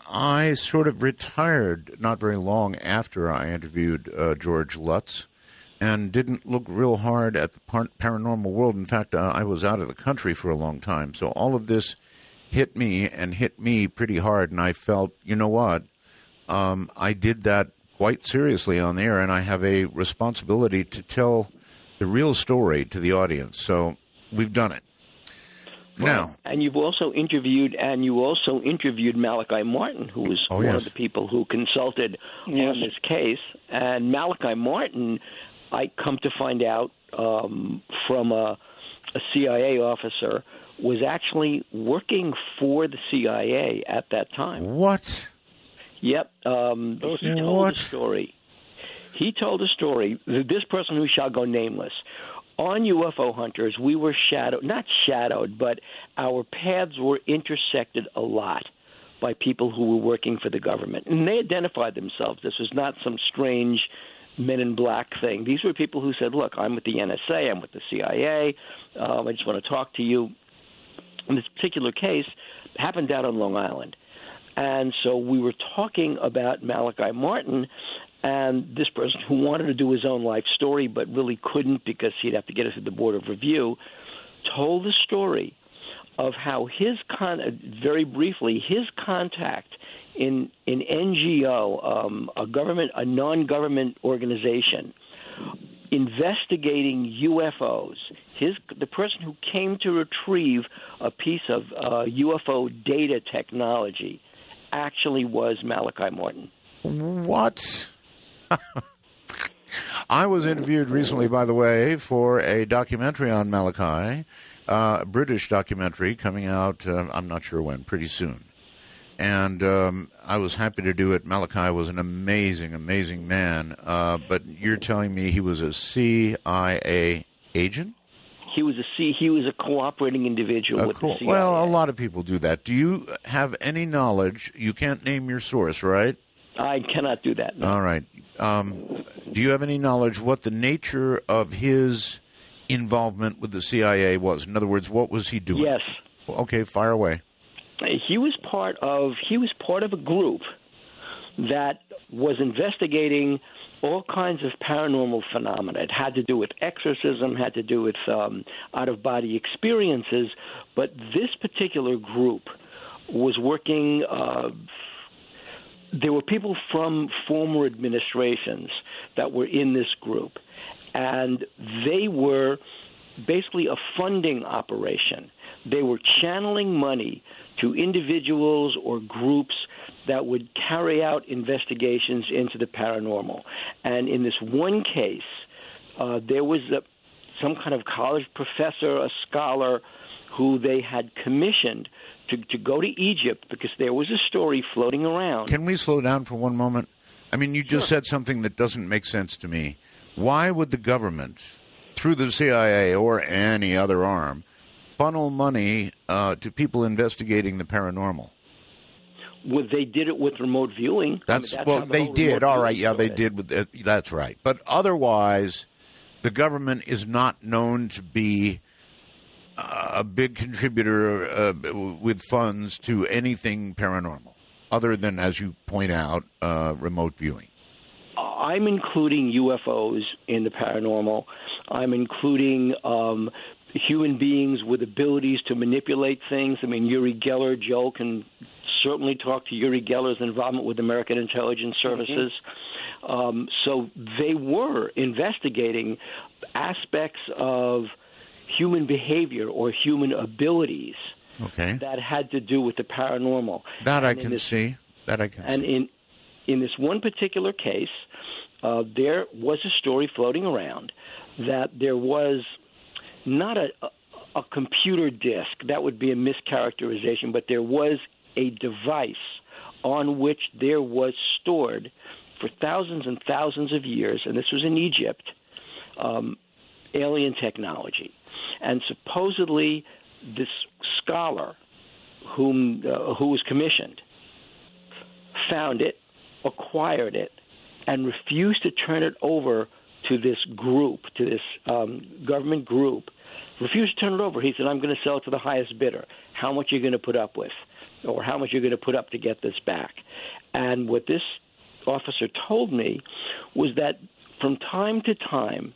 I sort of retired not very long after I interviewed George Lutz, and didn't look real hard at the paranormal world. In fact, I was out of the country for a long time. So all of this hit me pretty hard. And I felt, you know what? I did that quite seriously on the air, and I have a responsibility to tell the real story to the audience. So we've done it. Now, and you also interviewed Malachi Martin, who was one of the people who consulted on this case. And Malachi Martin, I come to find out from a CIA officer, was actually working for the CIA at that time. What? Yep. He told a story. He told a story. This person who shall go nameless. On UFO Hunters, we were not shadowed, but our paths were intersected a lot by people who were working for the government. And they identified themselves. This was not some strange Men in Black thing. These were people who said, look, I'm with the NSA, I'm with the CIA, I just want to talk to you. And this particular case happened down on Long Island. And so we were talking about Malachi Martin, and this person who wanted to do his own life story but really couldn't because he'd have to get it through the Board of Review, told the story of how very briefly, his contact in NGO, a non-government organization, investigating UFOs. The person who came to retrieve a piece of UFO data technology actually was Malachi Martin. What? I was interviewed recently, by the way, for a documentary on Malachi, a British documentary coming out, I'm not sure when, pretty soon. And I was happy to do it. Malachi was an amazing, amazing man. But you're telling me he was a CIA agent? He was a cooperating individual with the CIA. Well, a lot of people do that. Do you have any knowledge? You can't name your source, right? I cannot do that. No. All right. Do you have any knowledge what the nature of his involvement with the CIA was? In other words, what was he doing? Yes. Okay, fire away. He was part of a group that was investigating all kinds of paranormal phenomena. It had to do with exorcism, had to do with out-of-body experiences, but this particular group was working there were people from former administrations that were in this group, and they were basically a funding operation. They were channeling money to individuals or groups that would carry out investigations into the paranormal. And in this one case, there was some kind of college professor, a scholar, who they had commissioned to go to Egypt because there was a story floating around. Can we slow down for one moment? I mean, you just said something that doesn't make sense to me. Why would the government, through the CIA or any other arm, funnel money to people investigating the paranormal? Well, they did it with remote viewing. They did. All right, yeah, they did. That's right. But otherwise, the government is not known to be a big contributor with funds to anything paranormal, other than, as you point out, remote viewing. I'm including UFOs in the paranormal. I'm including human beings with abilities to manipulate things. I mean, Uri Geller, Joe can certainly talk to Uri Geller's involvement with American intelligence services. Mm-hmm. So they were investigating aspects of human behavior or human abilities that had to do with the paranormal. That I can see. And in this one particular case, there was a story floating around that there was not a computer disk. That would be a mischaracterization, but there was a device on which there was stored for thousands and thousands of years, and this was in Egypt, alien technology. And supposedly this scholar who was commissioned found it, acquired it, and refused to turn it over to this group, to this government group, refused to turn it over. He said, I'm going to sell it to the highest bidder. How much are you going to put up with? or how much you're going to put up to get this back. And what this officer told me was that from time to time,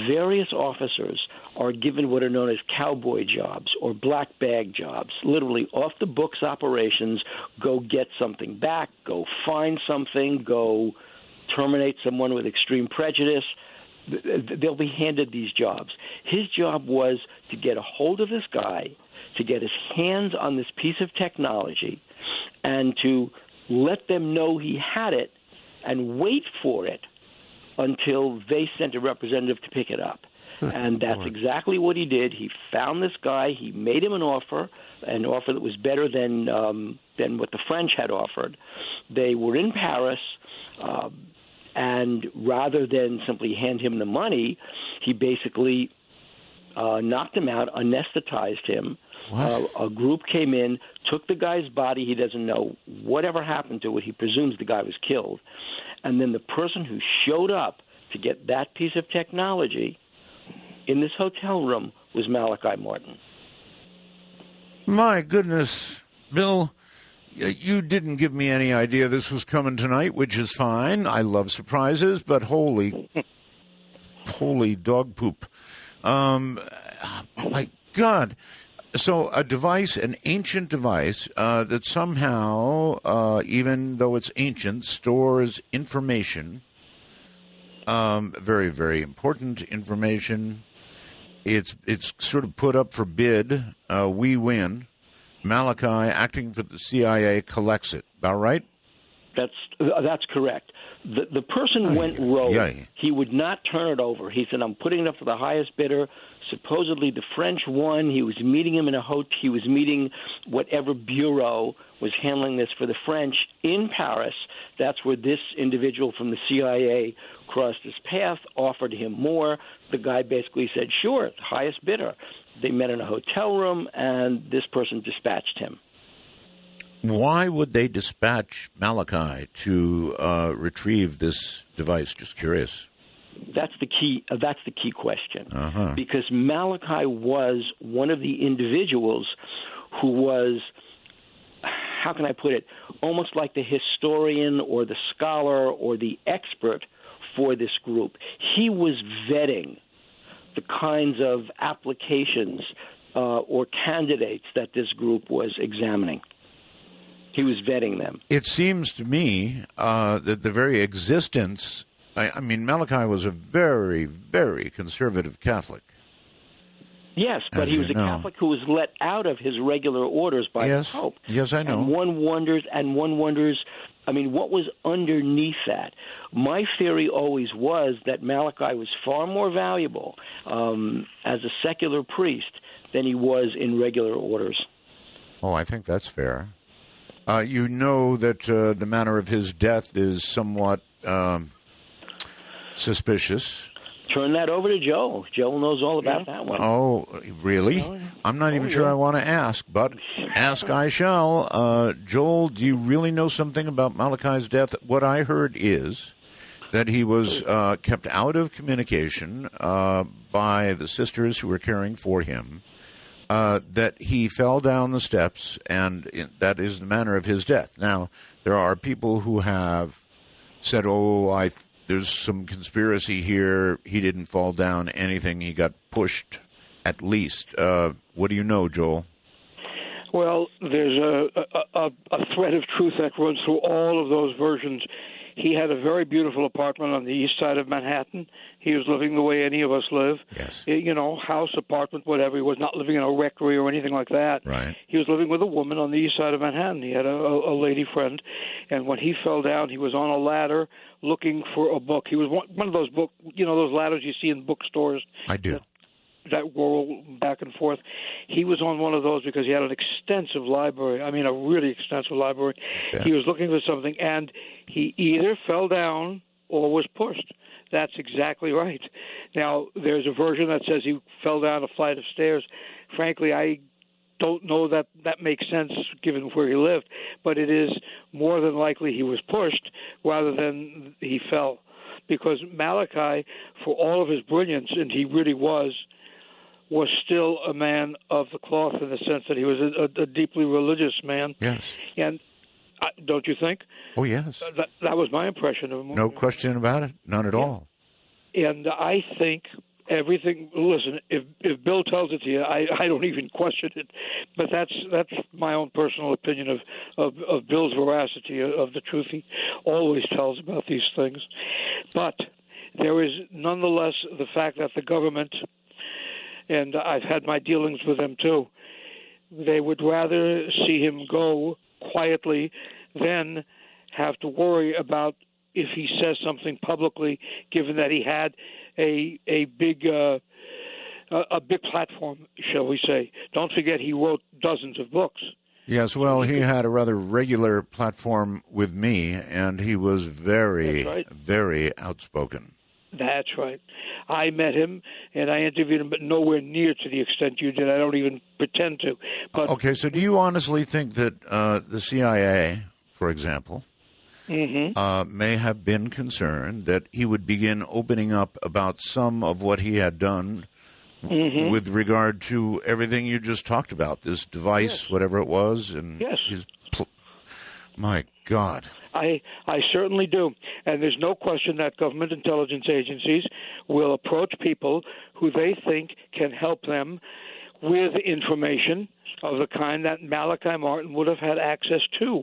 various officers are given what are known as cowboy jobs or black bag jobs, literally off-the-books operations. Go get something back, go find something, go terminate someone with extreme prejudice. They'll be handed these jobs. His job was to get a hold of this guy, to get his hands on this piece of technology, and to let them know he had it and wait for it until they sent a representative to pick it up. And that's exactly what he did. He found this guy. He made him an offer that was better than what the French had offered. They were in Paris, and rather than simply hand him the money, he basically knocked him out, anesthetized him. A group came in, took the guy's body. He doesn't know whatever happened to it. He presumes the guy was killed. And then the person who showed up to get that piece of technology in this hotel room was Malachi Martin. My goodness, Bill, you didn't give me any idea this was coming tonight, which is fine. I love surprises, but holy dog poop. My God. So a device, an ancient device that somehow, even though it's ancient, stores information, very, very important information. It's sort of put up for bid. We win. Malachi, acting for the CIA, collects it. About right? That's correct. The person went rogue. He would not turn it over. He said, "I'm putting it up for the highest bidder." Supposedly, the French won. He was meeting him in a hotel. He was meeting whatever bureau was handling this for the French in Paris. That's where this individual from the CIA crossed his path, offered him more. The guy basically said, "Sure, the highest bidder." They met in a hotel room, and this person dispatched him. Why would they dispatch Malachi to retrieve this device? Just curious. That's the key question. Because Malachi was one of the individuals who was, how can I put it, almost like the historian or the scholar or the expert for this group. He was vetting the kinds of applications or candidates that this group was examining. He was vetting them. It seems to me that the very existence, I mean, Malachi was a very, very conservative Catholic. Yes, but he was a Catholic who was let out of his regular orders by the Pope. Yes, I know. And one wonders, I mean, what was underneath that? My theory always was that Malachi was far more valuable as a secular priest than he was in regular orders. Oh, I think that's fair. You know that the manner of his death is somewhat suspicious. Turn that over to Joe. Joe knows all about that one. Oh, really? I'm not even sure I want to ask, but ask I shall. Joel, do you really know something about Malachi's death? What I heard is that he was kept out of communication by the sisters who were caring for him, that he fell down the steps, and that is the manner of his death. Now, there are people who have said, there's some conspiracy here. He didn't fall down anything. He got pushed, at least. What do you know, Joel? Well, there's a thread of truth that runs through all of those versions. He had a very beautiful apartment on the east side of Manhattan. He was living the way any of us live. Yes. You know, house, apartment, whatever. He was not living in a rectory or anything like that. Right. He was living with a woman on the east side of Manhattan. He had a lady friend. And when he fell down, he was on a ladder looking for a book. He was one of those those ladders you see in bookstores. I do. That whirl back and forth. He was on one of those because he had an extensive library. I mean, a really extensive library. Yeah. He was looking for something, and he either fell down or was pushed. That's exactly right. Now, there's a version that says he fell down a flight of stairs. Frankly, I don't know that makes sense given where he lived, but it is more than likely he was pushed rather than he fell. Because Malachi, for all of his brilliance, and he really was was still a man of the cloth in the sense that he was a deeply religious man. Yes. And don't you think? Oh, yes. That was my impression of him. No question about it. None at all. And I think everything. Listen, if Bill tells it to you, I don't even question it. But that's my own personal opinion of Bill's veracity, of the truth he always tells about these things. But there is nonetheless the fact that the government, and I've had my dealings with them too, they would rather see him go quietly than have to worry about if he says something publicly, given that he had a big platform, shall we say. Don't forget he wrote dozens of books. Yes, well, he had a rather regular platform with me, and he was very, very outspoken. That's right. I met him, and I interviewed him, but nowhere near to the extent you did. I don't even pretend to. But okay, so do you honestly think that the CIA, for example, may have been concerned that he would begin opening up about some of what he had done with regard to everything you just talked about, this device, whatever it was, and his my God. I certainly do. And there's no question that government intelligence agencies will approach people who they think can help them with information of the kind that Malachi Martin would have had access to.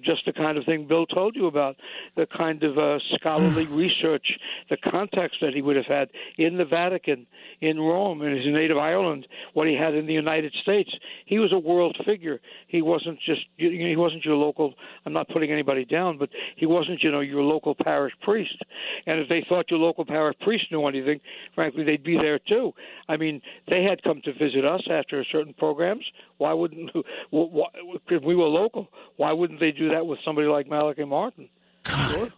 Just the kind of thing Bill told you about, the kind of scholarly research, the context that he would have had in the Vatican, in Rome, in his native Ireland, what he had in the United States. He was a world figure. He wasn't he wasn't your local, I'm not putting anybody down, but he wasn't, your local parish priest. And if they thought your local parish priest knew anything, frankly, they'd be there too. I mean, they had come to visit us after certain programs. Why wouldn't, if we were local, why wouldn't they do that with somebody like Malachi Martin? God,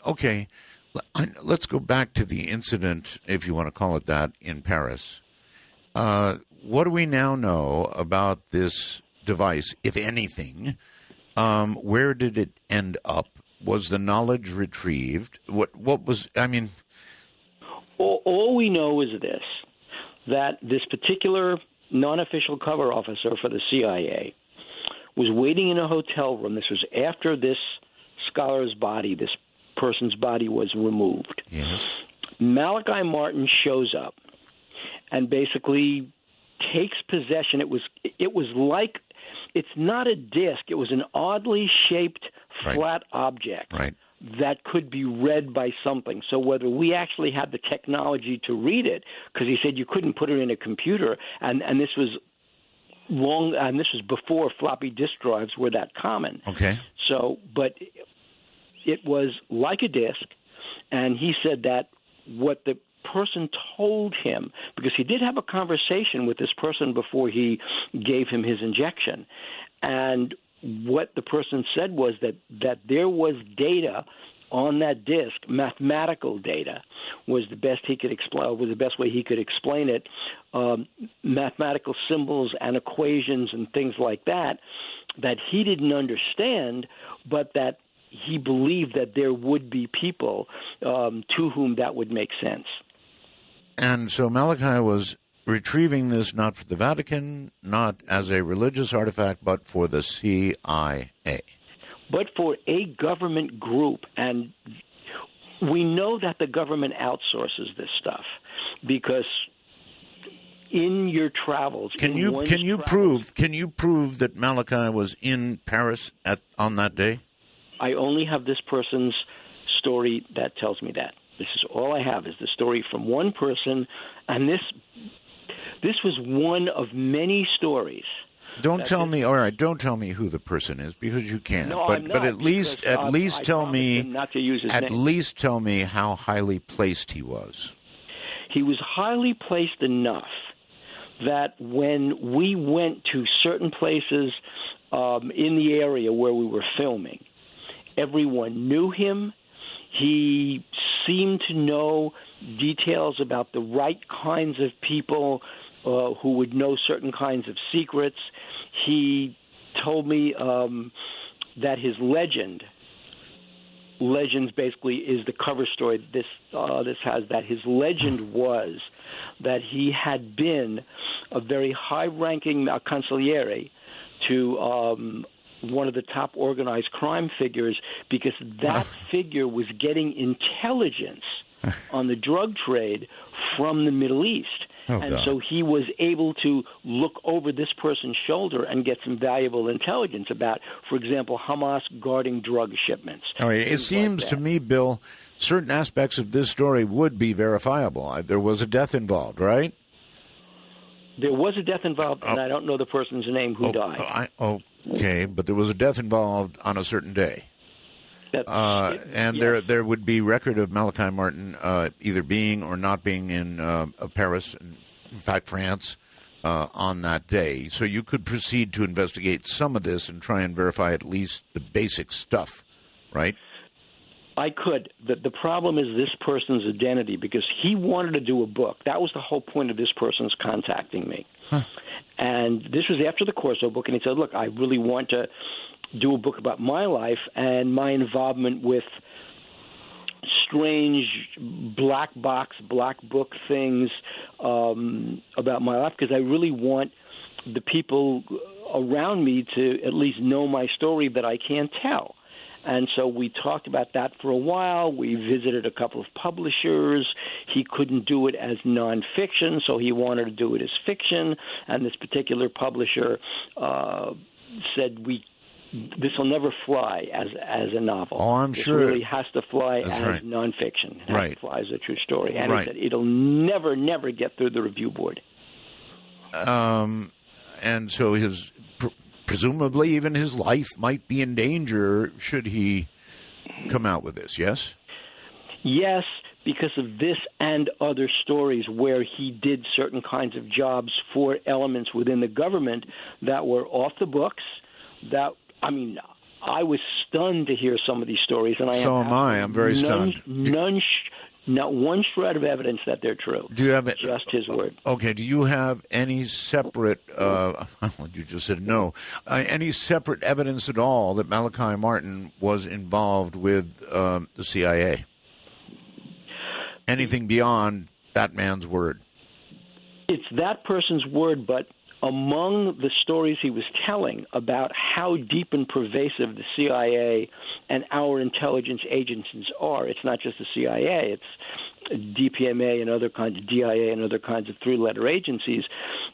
okay, let's go back to the incident, if you want to call it that, in Paris. What do we now know about this device, if anything? Where did it end up? Was the knowledge retrieved? What was, I mean... All we know is this, that this particular non-official cover officer for the CIA was waiting in a hotel room. This was after this scholar's body, this person's body was removed. Yes. Malachi Martin shows up and basically takes possession. It was like, it's not a disc. It was an oddly shaped flat object. Right. That could be read by something. So whether we actually had the technology to read it, because he said you couldn't put it in a computer, and this was long, and this was before floppy disk drives were that common. Okay. So, but it was like a disk, and he said that what the person told him, because he did have a conversation with this person before he gave him his injection, and what the person said was that there was data on that disk, mathematical data was the best he could explain, was the best way he could explain it, mathematical symbols and equations and things like that he didn't understand, but that he believed that there would be people to whom that would make sense. And so Malachi was retrieving this not for the Vatican, not as a religious artifact, but for the CIA. But for a government group. And we know that the government outsources this stuff because in your travels... Can you prove that Malachi was in Paris on that day? I only have this person's story that tells me that. This is all I have, is the story from one person, and this was one of many stories. Don't tell me who the person is, because you can't. No, but I'm not, but at least tell me not to use his name. Least tell me how highly placed he was. He was highly placed enough that when we went to certain places in the area where we were filming, everyone knew him. He seemed to know details about the right kinds of people who would know certain kinds of secrets. He told me that his legends basically is the cover story this has, that his legend was that he had been a very high-ranking consigliere to one of the top organized crime figures, because that figure was getting intelligence on the drug trade from the Middle East. So he was able to look over this person's shoulder and get some valuable intelligence about, for example, Hamas guarding drug shipments. All right. It seems to me, Bill, certain aspects of this story would be verifiable. There was a death involved, right? There was a death involved, and I don't know the person's name who died. Okay, but there was a death involved on a certain day. And yes. there would be record of Malachi Martin either being or not being in Paris, in fact, France, on that day. So you could proceed to investigate some of this and try and verify at least the basic stuff, right? I could. The problem is this person's identity, because he wanted to do a book. That was the whole point of this person's contacting me. And this was after the Corso book, and he said, look, I really want to do a book about my life and my involvement with strange black book things about my life, because I really want the people around me to at least know my story that I can't tell. And so we talked about that for a while. We visited a couple of publishers. He couldn't do it as nonfiction, so he wanted to do it as fiction. And this particular publisher said, this will never fly as a novel. Oh, I'm sure. It really has to fly as nonfiction. It has to fly as a true story. And he said it'll never get through the review board. And so his presumably even his life might be in danger should he come out with this, yes? Yes, because of this and other stories where he did certain kinds of jobs for elements within the government that were off the books. I was stunned to hear some of these stories, and I'm very stunned. Not one shred of evidence that they're true. Do you have just his word? Okay. Do you have any separate? You just said no. Any separate evidence at all that Malachi Martin was involved with the CIA? Anything beyond that man's word? It's that person's word, but among the stories he was telling about how deep and pervasive the CIA and our intelligence agencies are, it's not just the CIA, it's DPMA and other kinds of DIA and other kinds of three-letter agencies,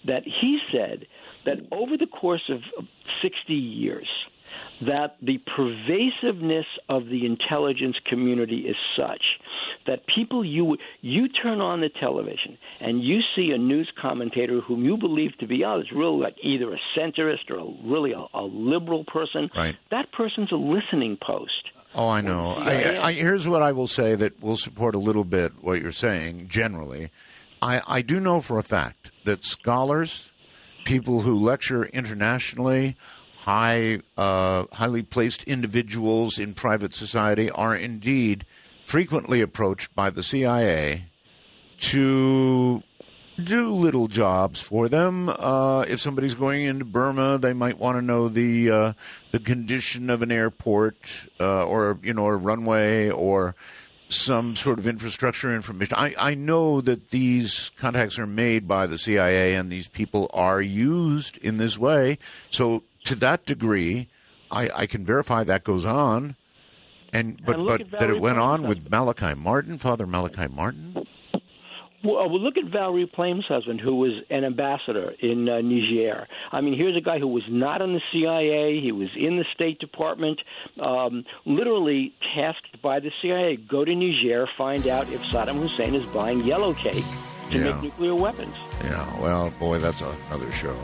that he said that over the course of 60 years, that the pervasiveness of the intelligence community is such that people, you turn on the television and you see a news commentator whom you believe to be is really like either a centrist or really a liberal person. Right. That person's a listening post. Oh, I know. Here's what I will say that will support a little bit what you're saying generally. I do know for a fact that scholars, people who lecture internationally, highly placed individuals in private society are indeed frequently approached by the CIA to do little jobs for them. If somebody's going into Burma, they might want to know the condition of an airport or a runway or some sort of infrastructure information. I know that these contacts are made by the CIA and these people are used in this way. So to that degree, I can verify that goes on. But that it went on with Malachi Martin, Father Malachai Martin? Well, look at Valerie Plame's husband, who was an ambassador in Niger. Here's a guy who was not in the CIA. He was in the State Department, literally tasked by the CIA. Go to Niger, find out if Saddam Hussein is buying yellow cake to make nuclear weapons. Yeah, well, boy, that's another show.